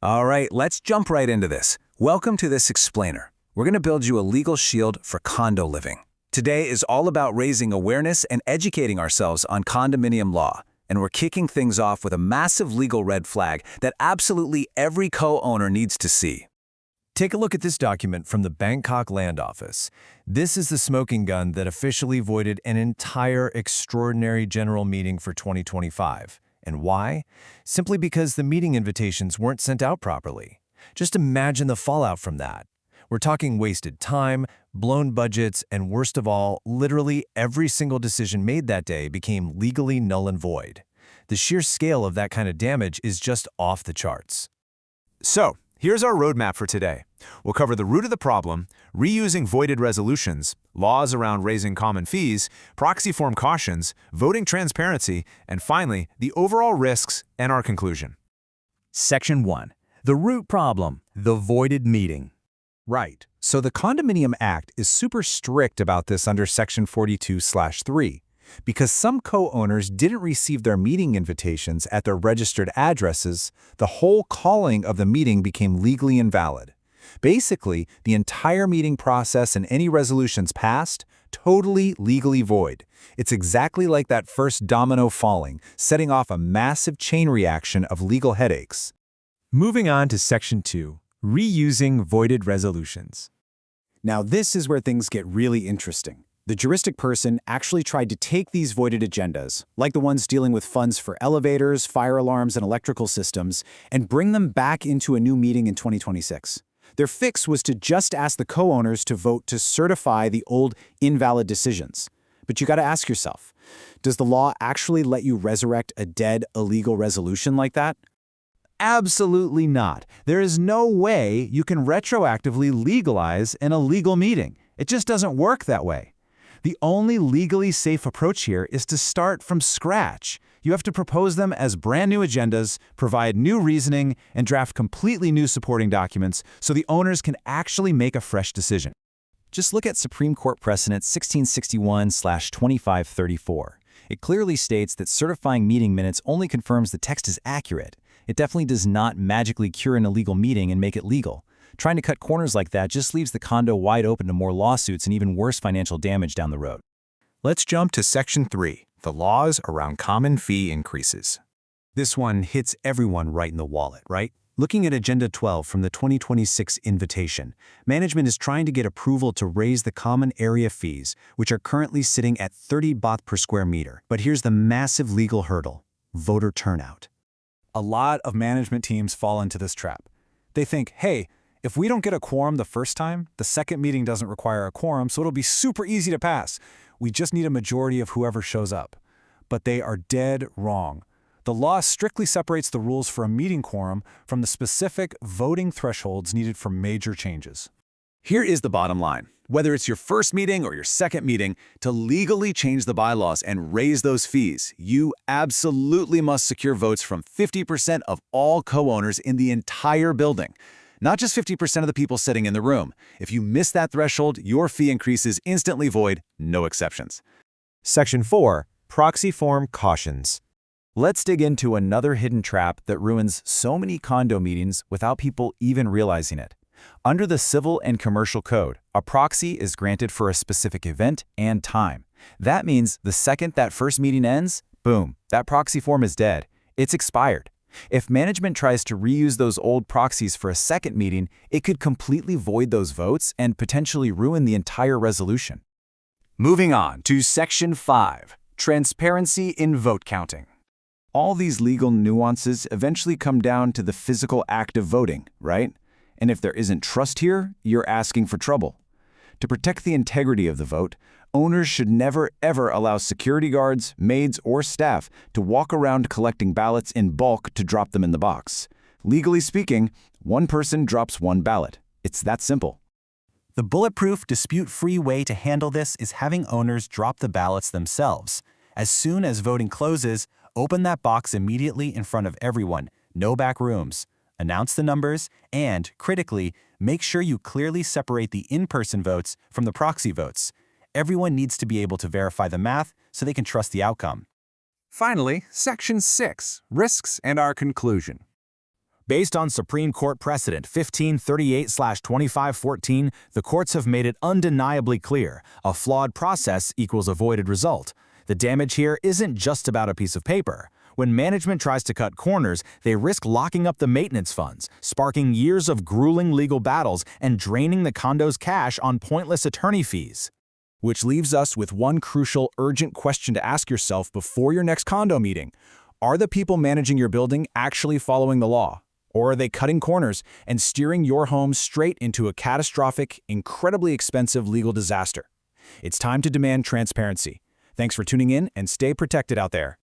All right, let's jump right into this. Welcome to this explainer. We're going to build you a legal shield for condo living. Today is all about raising awareness and educating ourselves on condominium law. And we're kicking things off with a massive legal red flag that absolutely every co-owner needs to see. Take a look at this document from the Bangkok Land Office. This is the smoking gun that officially voided an entire extraordinary general meeting for 2025. And why? Simply because the meeting invitations weren't sent out properly. Just imagine the fallout from that. We're talking wasted time, blown budgets, and worst of all, literally every single decision made that day became legally null and void. The sheer scale of that kind of damage is just off the charts. So, here's our roadmap for today. We'll cover the root of the problem, reusing voided resolutions, laws around raising common fees, proxy form cautions, voting transparency, and finally, the overall risks and our conclusion. Section 1. The root problem, the voided meeting. Right. So the Condominium Act is super strict about this under Section 42/3, because some co-owners didn't receive their meeting invitations at their registered addresses. The whole calling of the meeting became legally invalid. Basically, the entire meeting process and any resolutions passed, totally legally void. It's exactly like that first domino falling, setting off a massive chain reaction of legal headaches. Moving on to Section 2, reusing voided resolutions. Now this is where things get really interesting. The juristic person actually tried to take these voided agendas, like the ones dealing with funds for elevators, fire alarms, and electrical systems, and bring them back into a new meeting in 2026. Their fix was to just ask the co-owners to vote to certify the old invalid decisions. But you gotta ask yourself, does the law actually let you resurrect a dead, illegal resolution like that? Absolutely not. There is no way you can retroactively legalize an illegal meeting. It just doesn't work that way. The only legally safe approach here is to start from scratch. You have to propose them as brand new agendas, provide new reasoning, and draft completely new supporting documents so the owners can actually make a fresh decision. Just look at Supreme Court precedent 1661/2534. It clearly states that certifying meeting minutes only confirms the text is accurate. It definitely does not magically cure an illegal meeting and make it legal. Trying to cut corners like that just leaves the condo wide open to more lawsuits and even worse financial damage down the road. Let's jump to Section 3, the laws around common fee increases. This one hits everyone right in the wallet, right? Looking at Agenda 12 from the 2026 invitation, management is trying to get approval to raise the common area fees, which are currently sitting at 30 baht per square meter. But here's the massive legal hurdle: voter turnout. A lot of management teams fall into this trap. They think, hey, if we don't get a quorum the first time, the second meeting doesn't require a quorum, so it'll be super easy to pass. We just need a majority of whoever shows up. But they are dead wrong. The law strictly separates the rules for a meeting quorum from the specific voting thresholds needed for major changes. Here is the bottom line. Whether it's your first meeting or your second meeting, to legally change the bylaws and raise those fees, you absolutely must secure votes from 50% of all co-owners in the entire building. Not just 50% of the people sitting in the room. If you miss that threshold, your fee increase is instantly void, no exceptions. Section 4, proxy form cautions. Let's dig into another hidden trap that ruins so many condo meetings without people even realizing it. Under the Civil and Commercial Code, a proxy is granted for a specific event and time. That means the second that first meeting ends, boom, that proxy form is dead. It's expired. If management tries to reuse those old proxies for a second meeting, it could completely void those votes and potentially ruin the entire resolution. Moving on to Section 5, transparency in vote counting. All these legal nuances eventually come down to the physical act of voting, right? And if there isn't trust here, you're asking for trouble. To protect the integrity of the vote, owners should never ever allow security guards, maids, or staff to walk around collecting ballots in bulk to drop them in the box. Legally speaking, one person drops one ballot. It's that simple. The bulletproof, dispute-free way to handle this is having owners drop the ballots themselves. As soon as voting closes, open that box immediately in front of everyone, no back rooms. Announce the numbers, and, critically, make sure you clearly separate the in-person votes from the proxy votes. Everyone needs to be able to verify the math so they can trust the outcome. Finally, Section 6, risks and our conclusion. Based on Supreme Court precedent 1538/2514, the courts have made it undeniably clear a flawed process equals a voided result. The damage here isn't just about a piece of paper. When management tries to cut corners, they risk locking up the maintenance funds, sparking years of grueling legal battles, and draining the condo's cash on pointless attorney fees. Which leaves us with one crucial, urgent question to ask yourself before your next condo meeting. Are the people managing your building actually following the law? Or are they cutting corners and steering your home straight into a catastrophic, incredibly expensive legal disaster? It's time to demand transparency. Thanks for tuning in and stay protected out there.